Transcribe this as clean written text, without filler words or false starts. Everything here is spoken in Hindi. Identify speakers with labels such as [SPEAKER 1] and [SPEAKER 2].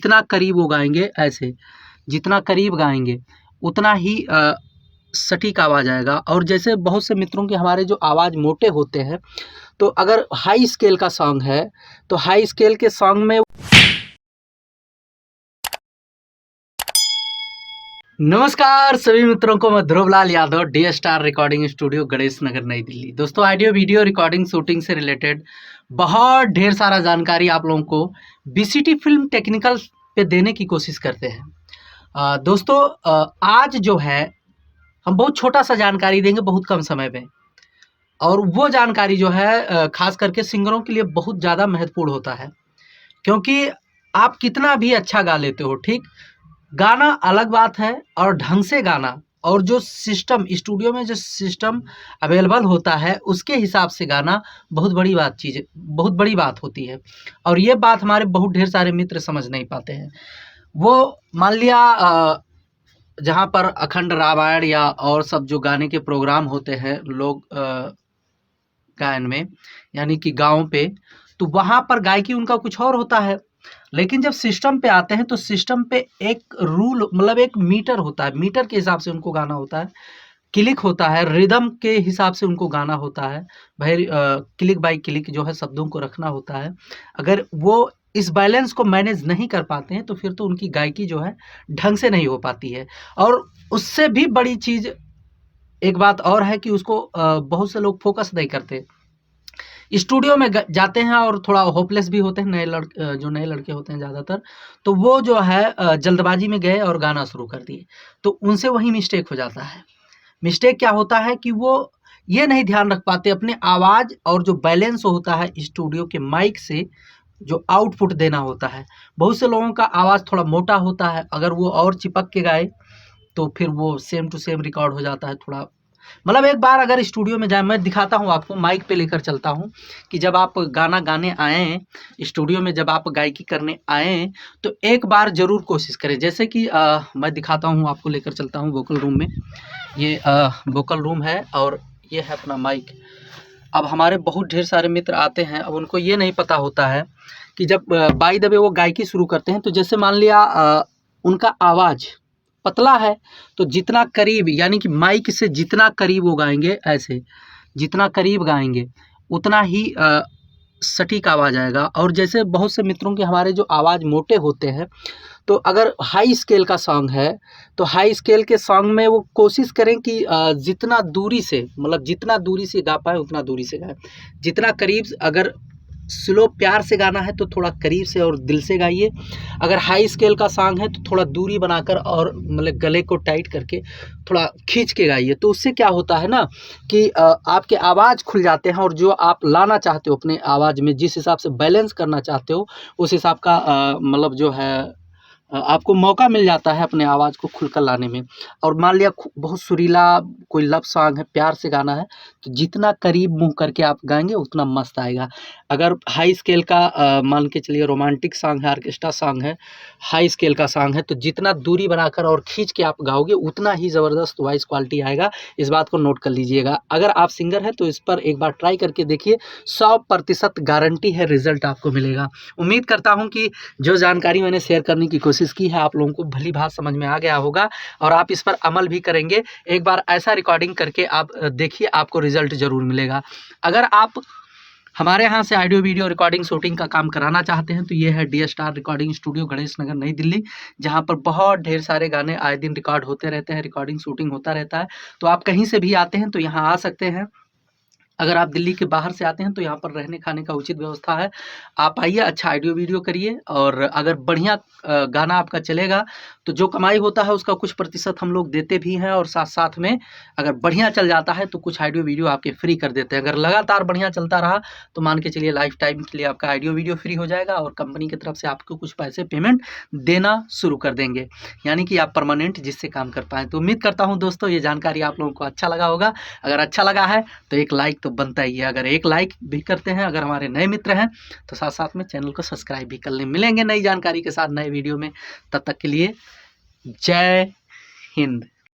[SPEAKER 1] जितना करीब वो गाएंगे, ऐसे जितना करीब गाएंगे उतना ही सटीक आवाज़ आएगा। और जैसे बहुत से मित्रों के हमारे जो आवाज़ मोटे होते हैं, तो अगर हाई स्केल का सॉन्ग है तो हाई स्केल के सॉन्ग में नमस्कार सभी मित्रों को, मैं Dhruvlal Yadav, D star recording studio, Ganesh Nagar, New Delhi. दोस्तों, ऑडियो वीडियो रिकॉर्डिंग शूटिंग से रिलेटेड बहुत ढेर सारा जानकारी आप लोगों को बीसीटी फिल्म टेक्निकल पे देने की कोशिश करते हैं। दोस्तों, आज जो है हम बहुत छोटा सा जानकारी देंगे बहुत कम समय में, और वो जानकारी जो है खास करके सिंगरों के लिए बहुत ज़्यादा महत्वपूर्ण होता है, क्योंकि आप कितना भी अच्छा गा लेते हो, ठीक, गाना अलग बात है और ढंग से गाना, और जो सिस्टम स्टूडियो में जो सिस्टम अवेलेबल होता है उसके हिसाब से गाना बहुत बड़ी बात होती है। और ये बात हमारे बहुत ढेर सारे मित्र समझ नहीं पाते हैं। वो मान लिया जहाँ पर अखंड रामायण या और सब जो गाने के प्रोग्राम होते हैं लोग गायन में, यानी कि गाँव पे, तो वहाँ पर गायकी उनका कुछ और होता है। लेकिन जब सिस्टम पे आते हैं तो सिस्टम पे एक रूल, मतलब एक मीटर होता है, मीटर के हिसाब से उनको गाना होता है, क्लिक होता है, रिदम के हिसाब से उनको गाना होता है भाई, क्लिक बाय क्लिक जो है शब्दों को रखना होता है। अगर वो इस बैलेंस को मैनेज नहीं कर पाते हैं तो फिर तो उनकी गायकी जो है ढंग से नहीं हो पाती है। और उससे भी बड़ी चीज़ एक बात और है कि उसको बहुत से लोग फोकस नहीं करते, स्टूडियो में जाते हैं और थोड़ा होपलेस भी होते हैं जो नए लड़के होते हैं ज़्यादातर, तो वो जो है जल्दबाजी में गए और गाना शुरू कर दिए, तो उनसे वही मिस्टेक हो जाता है। मिस्टेक क्या होता है कि वो ये नहीं ध्यान रख पाते अपने आवाज़ और जो बैलेंस होता है स्टूडियो के माइक से जो आउटपुट देना होता है। बहुत से लोगों का आवाज़ थोड़ा मोटा होता है, अगर वो और चिपक के गाए तो फिर वो सेम टू सेम रिकॉर्ड हो जाता है थोड़ा। मतलब एक बार अगर स्टूडियो में जाए, मैं दिखाता हूँ आपको, माइक पे लेकर चलता हूँ कि जब आप गाना गाने आएँ स्टूडियो में, जब आप गायकी करने आएँ तो एक बार ज़रूर कोशिश करें। जैसे कि मैं दिखाता हूँ आपको, लेकर चलता हूँ वोकल रूम में। ये वोकल रूम है और ये है अपना माइक। अब हमारे बहुत ढेर सारे मित्र आते हैं, अब उनको ये नहीं पता होता है कि जब बाय द वे वो गायकी शुरू करते हैं, तो जैसे मान लिया उनका आवाज़ पतला है तो जितना करीब, यानी कि माइक से जितना करीब वो गाएंगे, ऐसे जितना करीब गाएंगे उतना ही सटीक आवाज़ आएगा। और जैसे बहुत से मित्रों के हमारे जो आवाज़ मोटे होते हैं, तो अगर हाई स्केल का सॉन्ग है तो हाई स्केल के सॉन्ग में वो कोशिश करें कि जितना दूरी से, मतलब जितना दूरी से गा पाए उतना दूरी से गाएं। जितना करीब, अगर स्लो प्यार से गाना है तो थोड़ा करीब से और दिल से गाइए। अगर हाई स्केल का सॉन्ग है तो थोड़ा दूरी बनाकर और मतलब गले को टाइट करके थोड़ा खींच के गाइए। तो उससे क्या होता है ना कि आपके आवाज़ खुल जाते हैं, और जो आप लाना चाहते हो अपने आवाज़ में, जिस हिसाब से बैलेंस करना चाहते हो उस हिसाब का मतलब जो है आपको मौका मिल जाता है अपने आवाज़ को खुलकर लाने में। और मान लिया बहुत सुरीला कोई लव सॉन्ग है, प्यार से गाना है, तो जितना करीब मुँह करके आप गाएँगे उतना मस्त आएगा। अगर हाई स्केल का मान के चलिए रोमांटिक सॉन्ग है, ऑर्केस्ट्रा सॉन्ग है, हाई स्केल का सॉन्ग है, तो जितना दूरी बनाकर और खींच के आप गाओगे उतना ही ज़बरदस्त वॉइस क्वालिटी आएगा। इस बात को नोट कर लीजिएगा। अगर आप सिंगर हैं तो इस पर एक बार ट्राई करके देखिए, 100% गारंटी है रिज़ल्ट आपको मिलेगा। उम्मीद करता हूँ कि जो जानकारी मैंने शेयर करने की कोशिश की है आप लोगों को भली भांति समझ में आ गया होगा, और आप इस पर अमल भी करेंगे। एक बार ऐसा रिकॉर्डिंग करके आप देखिए, आपको रिजल्ट ज़रूर मिलेगा। अगर आप हमारे यहाँ से ऑडियो वीडियो रिकॉर्डिंग शूटिंग का काम कराना चाहते हैं तो ये है D star recording studio, Ganesh Nagar, New Delhi, जहाँ पर बहुत ढेर सारे गाने आए दिन रिकॉर्ड होते रहते हैं, रिकॉर्डिंग शूटिंग होता रहता है। तो आप कहीं से भी आते हैं तो यहाँ आ सकते हैं। अगर आप दिल्ली के बाहर से आते हैं तो यहाँ पर रहने खाने का उचित व्यवस्था है। आप आइए, अच्छा ऑडियो वीडियो करिए, और अगर बढ़िया गाना आपका चलेगा तो जो कमाई होता है उसका कुछ प्रतिशत हम लोग देते भी हैं, और साथ साथ में अगर बढ़िया चल जाता है तो कुछ ऑडियो वीडियो आपके फ्री कर देते हैं। अगर लगातार बढ़िया चलता रहा तो मान के चलिए लाइफ टाइम के लिए आपका ऑडियो वीडियो फ्री हो जाएगा, और कंपनी की तरफ से आपको कुछ पैसे पेमेंट देना शुरू कर देंगे, यानी कि आप परमानेंट जिससे काम कर पाएँ। तो उम्मीद करता हूँ दोस्तों ये जानकारी आप लोगों को अच्छा लगा होगा। अगर अच्छा लगा है तो एक लाइक तो बनता ही है। अगर एक लाइक भी करते हैं, अगर हमारे नए मित्र हैं, तो साथ साथ में चैनल को सब्सक्राइब भी कर लें। मिलेंगे नई जानकारी के साथ नए वीडियो में, तब तक के लिए जय हिंद।